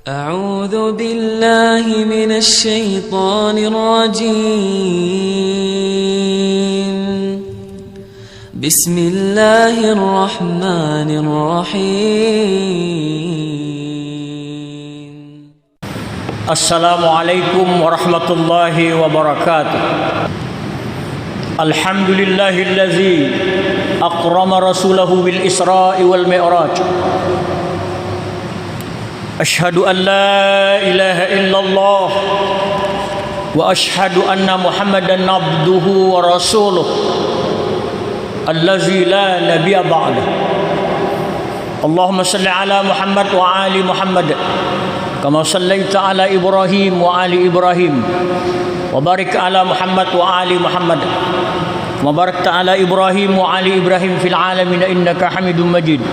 أعوذ بالله من الشيطان الرجيم. بسم الله الرحمن الرحيم. السلام عليكم ورحمة الله وبركاته. الحمد لله الذي أكرم رسوله بالإسراء والمعراج. أشهد أن لا إله إلا الله وأشهد أن محمدا عبده ورسوله الذي لا نبي بعده. اللهم صل على محمد وآل محمد كما صليت على إبراهيم وآل إبراهيم وبارك على محمد وآل محمد وباركت على إبراهيم وآل إبراهيم في العالمين إنك حميد مجيد.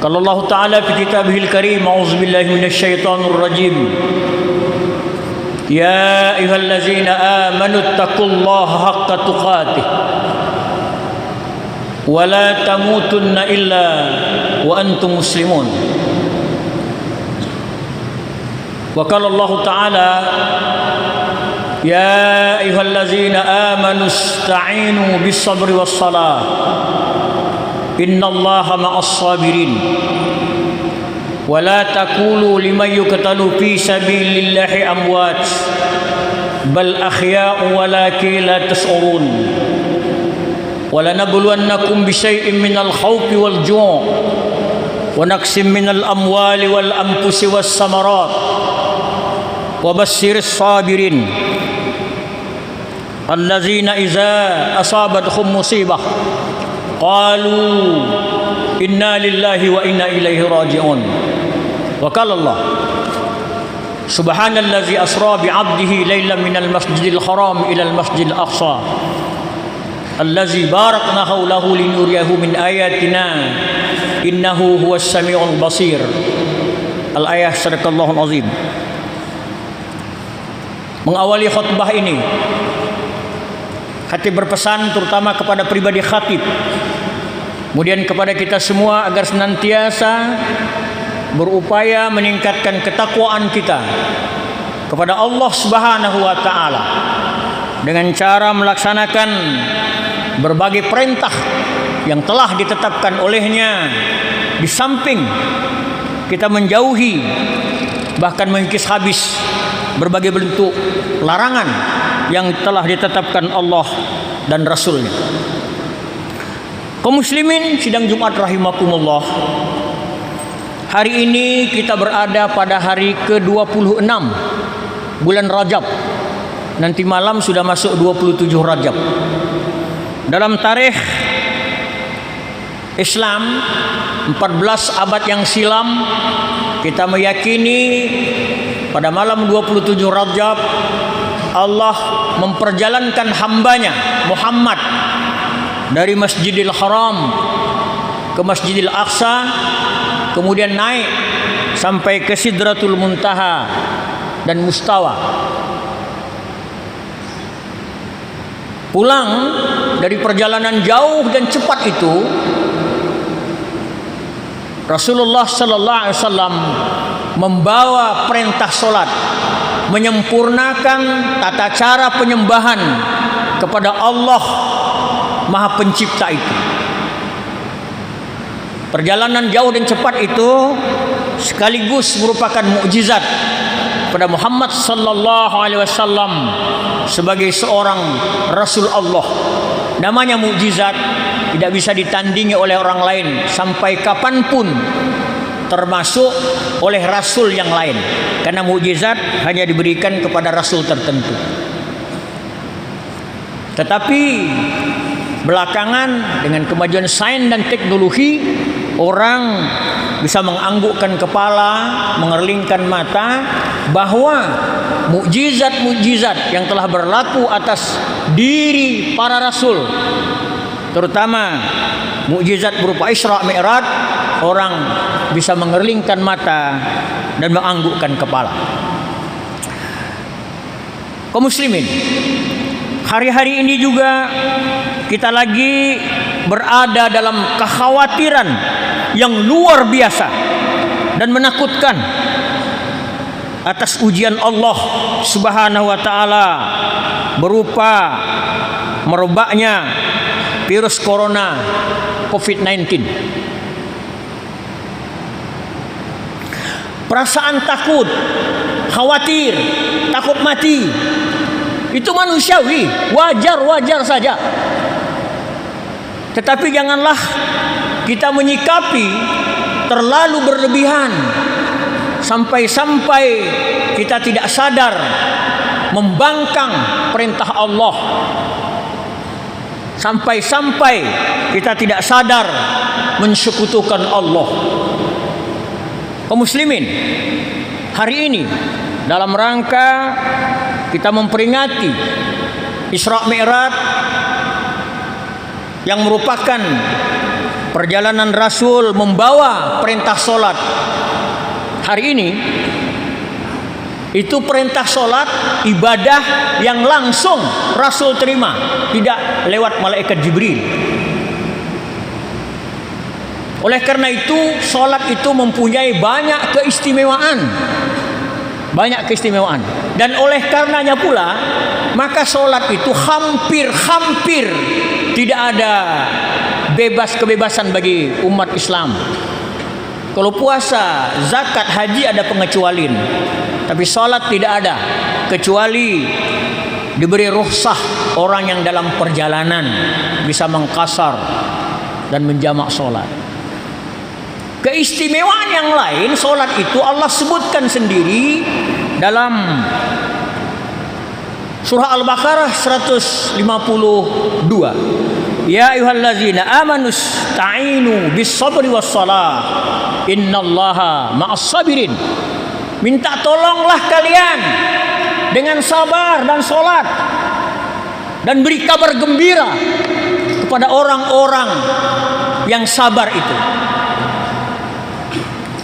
قال الله تعالى في كتابه الكريم: أعوذ بالله من الشيطان الرجيم. يا أيها الذين آمنوا اتقوا الله حق تقاته ولا تموتن إلا وأنتم مسلمون. وقال الله تعالى: يا أيها الذين آمنوا استعينوا بالصبر والصلاة إن الله مع الصابرين ولا تقولوا لمن يقتل في سبيل الله أموات بل أحياء ولكن لا تشعرون. ولنبلونكم بشيء من الخوف والجوع ونقص من الأموال والأنفس والثمرات وبشر الصابرين الذين إذا أصابتهم مصيبة قالوا إنا لله وإنا إليه راجعون. وقال الله: سبحان الذي أسرى بعبده ليلا من المسجد الحرام إلى المسجد الأقصى الذي باركنا حوله لنريه من آياتنا إنه هو السميع البصير. Al-ayah sadaqallahul azim. Mengawali khutbah ini, khatib berpesan terutama kepada pribadi khatib, kemudian kepada kita semua agar senantiasa berupaya meningkatkan ketakwaan kita kepada Allah Subhanahu wa taala dengan cara melaksanakan berbagai perintah yang telah ditetapkan olehnya, di samping kita menjauhi bahkan mengikis habis berbagai bentuk larangan yang telah ditetapkan Allah dan Rasulnya. Kaum muslimin sidang Jumat rahimakumullah, hari ini kita berada pada hari ke-26 bulan Rajab. Nanti malam sudah masuk 27 Rajab. Dalam tarikh Islam 14 abad yang silam, kita meyakini pada malam 27 Rajab Allah memperjalankan hambanya Muhammad dari Masjidil Haram ke Masjidil Aqsa, kemudian naik sampai ke Sidratul Muntaha dan Mustawa. Pulang dari perjalanan jauh dan cepat itu, Rasulullah sallallahu alaihi wasallam membawa perintah solat, menyempurnakan tata cara penyembahan kepada Allah Maha Pencipta itu. Perjalanan jauh dan cepat itu sekaligus merupakan mukjizat pada Muhammad sallallahu alaihi wasallam sebagai seorang Rasul Allah. Namanya mukjizat, tidak bisa ditandingi oleh orang lain sampai kapanpun, termasuk oleh rasul yang lain, karena mukjizat hanya diberikan kepada rasul tertentu. Tetapi belakangan dengan kemajuan sains dan teknologi, orang bisa menganggukkan kepala, mengerlingkan mata bahwa mukjizat-mukjizat yang telah berlaku atas diri para rasul, terutama mukjizat berupa Isra Mi'raj, orang bisa mengerlingkan mata dan menganggukkan kepala. Kaum muslimin, hari-hari ini juga kita lagi berada dalam kekhawatiran yang luar biasa dan menakutkan atas ujian Allah Subhanahu wa taala berupa merebaknya virus corona COVID-19. Perasaan takut, khawatir, takut mati itu manusiawi, wajar-wajar saja. Tetapi janganlah kita menyikapi terlalu berlebihan sampai-sampai kita tidak sadar membangkang perintah Allah, sampai-sampai kita tidak sadar mensekutukan Allah. Kaum muslimin, hari ini dalam rangka kita memperingati Isra Mi'raj yang merupakan perjalanan Rasul membawa perintah solat. Hari ini itu perintah solat ibadah yang langsung Rasul terima, tidak lewat malaikat Jibril. Oleh karena itu solat itu mempunyai banyak keistimewaan. Banyak keistimewaan. Dan oleh karenanya pula maka solat itu hampir tidak ada kebebasan bagi umat Islam. Kalau puasa, zakat, haji ada pengecualian, tapi salat tidak ada, kecuali diberi rukhsah orang yang dalam perjalanan bisa mengqasar dan menjamak salat. Keistimewaan yang lain salat itu Allah sebutkan sendiri dalam surah Al-Baqarah 152. Ya ayyuhallazina amanu ista'inu bis-sabri was-shalah innallaha ma'as-sabirin. Minta tolonglah kalian dengan sabar dan salat, dan beri kabar gembira kepada orang-orang yang sabar itu.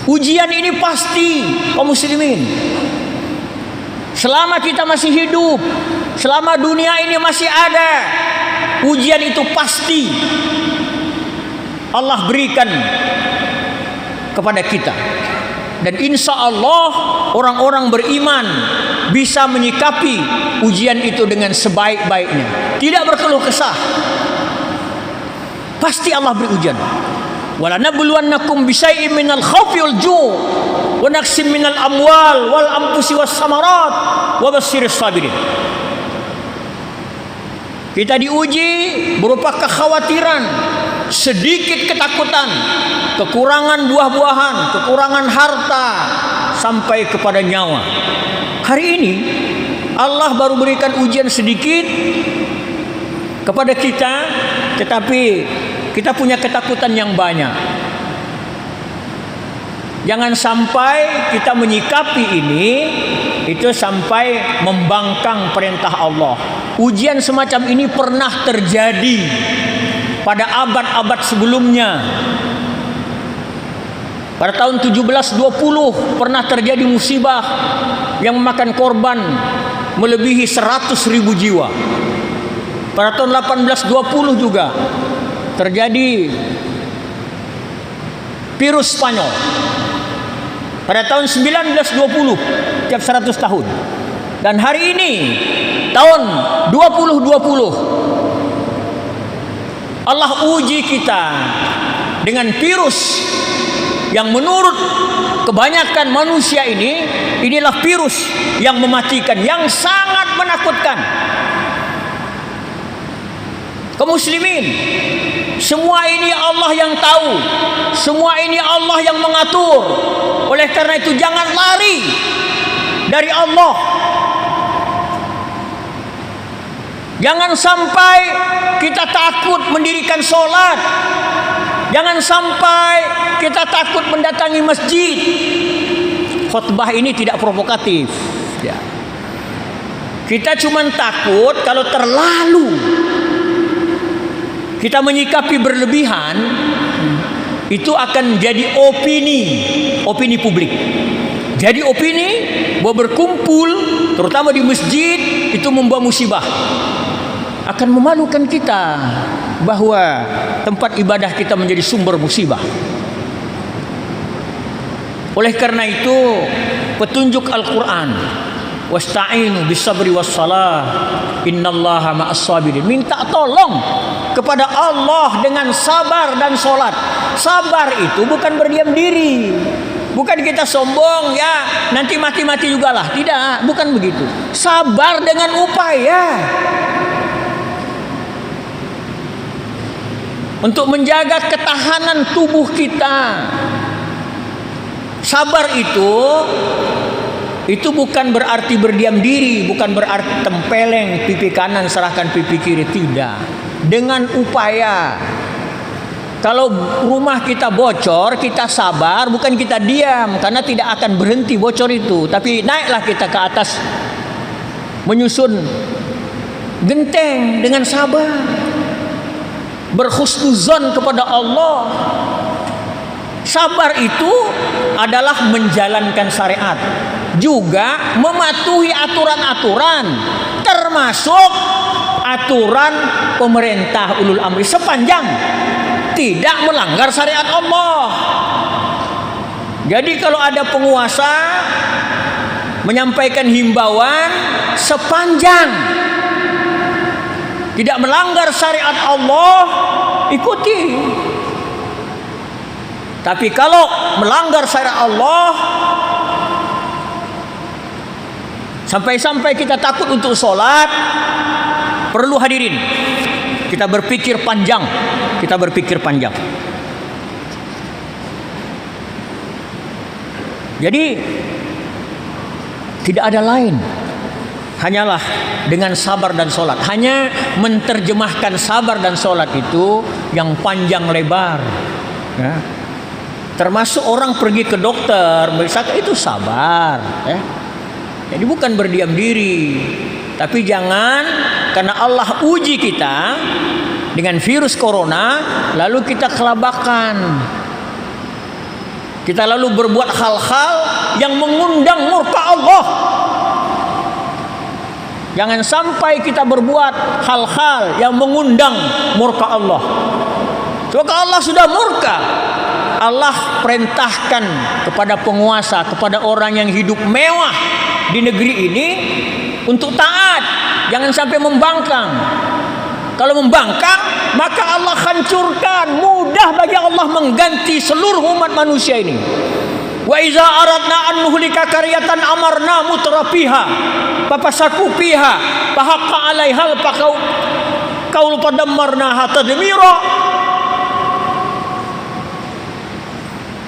Ujian ini pasti, kaum muslimin. Selama kita masih hidup, selama dunia ini masih ada, ujian itu pasti Allah berikan kepada kita. Dan insya Allah orang-orang beriman bisa menyikapi ujian itu dengan sebaik-baiknya, tidak berkeluh kesah. Pasti Allah beri ujian. Wala nabluwannakum bisyai'in minal khaufi wal ju' wa naqsim minal amwal wal anfusi was samarat wa basyiris sabirin. Kita diuji berupa kekhawatiran, sedikit ketakutan, kekurangan buah-buahan, kekurangan harta, sampai kepada nyawa. Hari ini Allah baru berikan ujian sedikit kepada kita, tetapi kita punya ketakutan yang banyak. Jangan sampai kita menyikapi ini itu sampai membangkang perintah Allah. Ujian semacam ini pernah terjadi pada abad-abad sebelumnya. Pada tahun 1720 pernah terjadi musibah yang memakan korban melebihi 100.000 jiwa. Pada tahun 1820 juga terjadi virus Spanyol. Pada tahun 1920 tiap 100 tahun. Dan hari ini tahun 2020 Allah uji kita dengan virus yang menurut kebanyakan manusia inilah virus yang mematikan, yang sangat menakutkan. Kaum muslimin, semua ini Allah yang tahu, semua ini Allah yang mengatur. Oleh karena itu jangan lari dari Allah. Jangan sampai kita takut mendirikan sholat. Jangan sampai kita takut mendatangi masjid. Khutbah ini tidak provokatif. Ya. Kita cuma takut kalau terlalu kita menyikapi berlebihan, itu akan jadi opini publik. Jadi opini bahwa berkumpul, terutama di masjid, itu membawa musibah. Akan memalukan kita bahwa tempat ibadah kita menjadi sumber musibah. Oleh karena itu, petunjuk Al-Quran, wasta'inu bisabri wassalah, innallaha ma'as sabirin. Minta tolong kepada Allah dengan sabar dan solat. Sabar itu bukan berdiam diri, bukan kita sombong, ya nanti mati-mati juga lah. Tidak, bukan begitu. Sabar dengan upaya untuk menjaga ketahanan tubuh kita. Sabar itu bukan berarti berdiam diri, bukan berarti tempeleng pipi kanan serahkan pipi kiri, tidak. Dengan upaya. Kalau rumah kita bocor, kita sabar, bukan kita diam, karena tidak akan berhenti bocor itu, tapi naiklah kita ke atas menyusun genteng dengan sabar, berhusnuzon kepada Allah. Sabar itu adalah menjalankan syariat, juga mematuhi aturan-aturan, termasuk aturan pemerintah ulul amri, sepanjang tidak melanggar syariat Allah. Jadi kalau ada penguasa menyampaikan himbauan, sepanjang tidak melanggar syariat Allah, ikuti. Tapi kalau melanggar syariat Allah, sampai-sampai kita takut untuk sholat, perlu hadirin, kita berpikir panjang. Kita berpikir panjang. Jadi tidak ada lain, hanyalah dengan sabar dan sholat. Hanya menerjemahkan sabar dan sholat itu yang panjang lebar, ya. Termasuk orang pergi ke dokter, misalkan itu sabar, ya. Jadi bukan berdiam diri. Tapi jangan karena Allah uji kita dengan virus corona, lalu kita kelabakan. Kita lalu berbuat hal-hal yang mengundang murka Allah. Jangan sampai kita berbuat hal-hal yang mengundang murka Allah. Sebab Allah sudah murka. Allah perintahkan kepada penguasa, kepada orang yang hidup mewah di negeri ini untuk taat, jangan sampai membangkang. Kalau membangkang, maka Allah hancurkan. Mudah bagi Allah mengganti seluruh umat manusia ini. Wa iza aradna an nuhlika qaryatan amarna mutrafiha fafasaku fiha fahaqqa 'alaihal qaul fadammarnaha tadmira.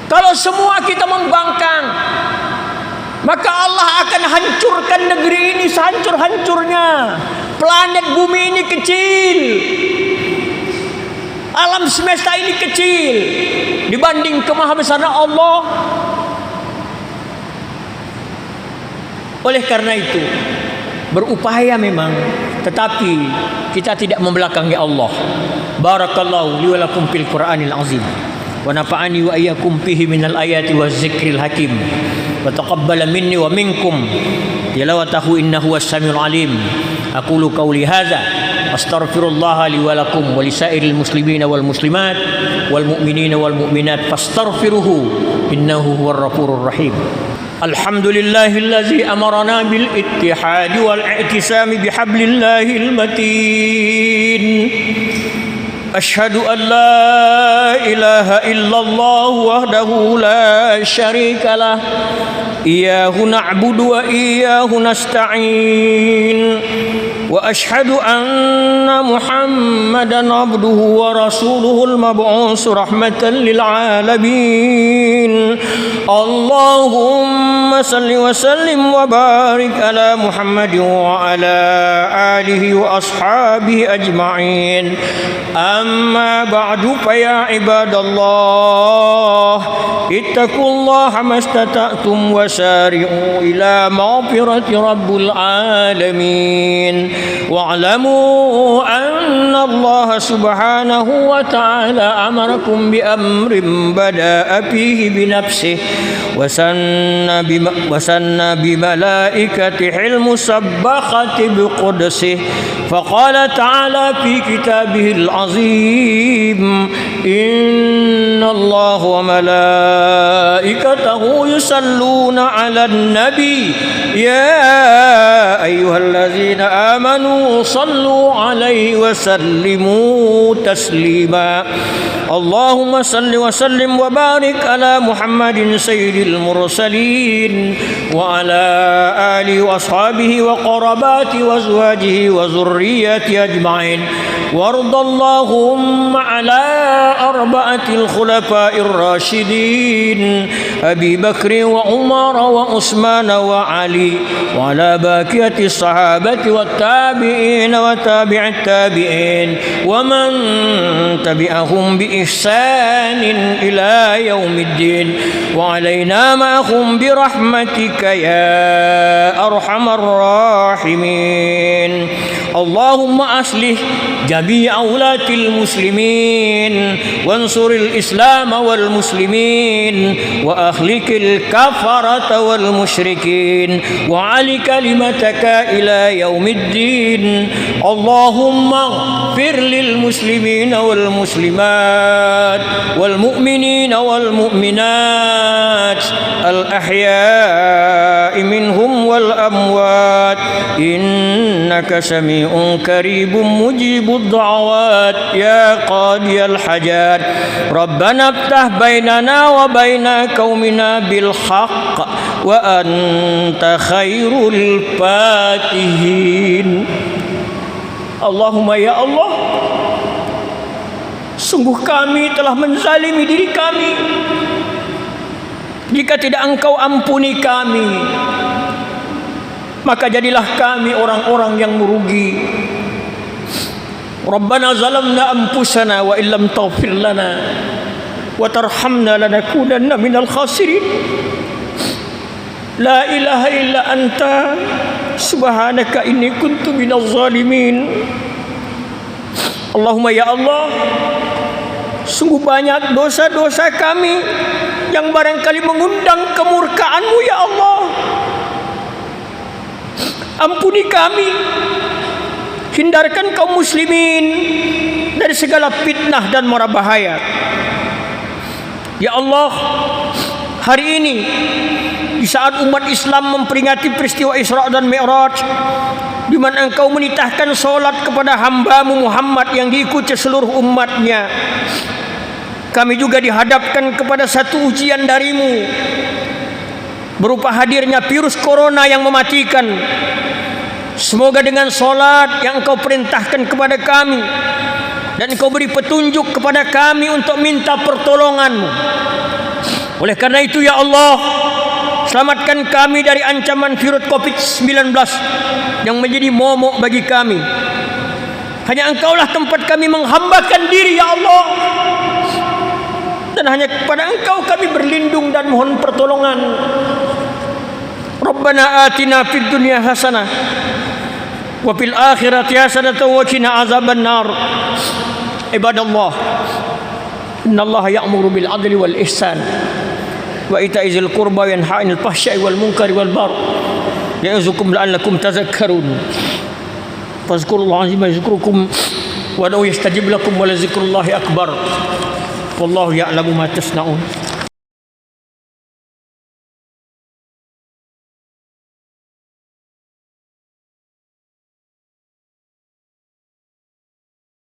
Kalau semua kita membangkang, maka Allah akan hancurkan negeri ini sehancur-hancurnya. Planet bumi ini kecil, alam semesta ini kecil dibanding kemahabesaran Allah. Oleh karena itu, berupaya memang, tetapi kita tidak membelakangi Allah. Barakallahu li wa lakum fil Qur'anil azim. ونفعني وإياكم فيه من الآيات والذكر الحكيم وتقبل مني ومنكم تلاوته إنه هو السميع العليم أقول قولي هذا أستغفر الله لي ولكم ولسائر المسلمين والمسلمات والمؤمنين والمؤمنات فاستغفروه إنه هو الغفور الرحيم. الحمد لله الذي أمرنا بالاتحاد والاعتصام بحبل الله المتين. أشهد أن لا إله إلا الله وحده لا شريك له إياه نعبد وإياه نستعين وأشهد أن محمدا عبده ورسوله المبعوث رحمة للعالمين. اللهم صل وسلم وبارك على محمد وعلى آله وأصحابه أجمعين. أما بعد فيا عباد الله اتقوا الله ما استطعتم وسارعوا إلى مغفرة رب العالمين واعلموا أن الله سبحانه وتعالى أمركم بأمر بدأ فيه بنفسه وسن بملائكته المسبحة بقدسه فقال تعالى في كتابه العظيم إن الله وملائكته يصلون على النبي يا أيها الذين آمنوا صلوا عليه وسلموا تسليما اللهم صل وسلم وبارك على محمد سيد المرسلين وعلى آله وأصحابه وقرباته وأزواجه وذريته أجمعين وارض اللهم على أربعة الخلفاء الراشدين أبي بكر وعمر وعثمان وعلي وعلى باقية الصحابة والتابعين وتابع التابعين ومن تبعهم بإحسان إلى يوم الدين وعلينا معهم برحمتك يا أرحم الراحمين اللهم أصلح جميع ولاة المسلمين وانصر الإسلام والمسلمين وأخلق الكفرة والمشركين وعلي كلمتك إلى يوم الدين اللهم اغفر للمسلمين والمسلمات والمؤمنين والمؤمنات الأحياء منهم والأموات إنك سميع قريب مجيب الدعوات يا قاضي الحاجات ربنا افتح بيننا وبين قومنا بالحق وأنت خير الفاتحين Allahumma ya Allah, sungguh kami telah menzalimi diri kami. Jika tidak Engkau ampuni kami, maka jadilah kami orang-orang yang merugi. Rabbana zalamna anfusana wa illam taghfir lana wa tarhamna lanakunanna minal khasirin. La ilaha illa anta subhanaka inni kuntu minaz zalimin. Allahumma ya Allah, sungguh banyak dosa-dosa kami yang barangkali mengundang kemurkaan-Mu ya Allah. Ampuni kami, hindarkan kaum muslimin dari segala fitnah dan mara bahaya. Ya Allah, hari ini di saat umat Islam memperingati peristiwa Isra dan Mi'raj, di mana Engkau menitahkan solat kepada hamba-Mu Muhammad yang diikuti seluruh umatnya, kami juga dihadapkan kepada satu ujian dari-Mu berupa hadirnya virus corona yang mematikan. Semoga dengan solat yang Engkau perintahkan kepada kami dan Engkau beri petunjuk kepada kami untuk minta pertolongan-Mu. Oleh karena itu ya Allah, selamatkan kami dari ancaman virus COVID-19 yang menjadi momok bagi kami. Hanya Engkaulah tempat kami menghambakan diri ya Allah, dan hanya kepada Engkau kami berlindung dan mohon pertolongan. Rabbana atina fid dunya hasanah wa fil akhirati hasanah wa qina azaban nar. Ibadallah, innallaha ya'muru bil adli wal ihsan wa ita'i dzil qurba wa yanha 'anil fahsya'i wal munkari wal baghi ya'izukum la'allakum tadhakkarun. Fazkurullaha 'azima yazkurukum wa la yastajib lakum wa la dzikrullahi akbar. Wallahu ya'lamu ma tasna'un.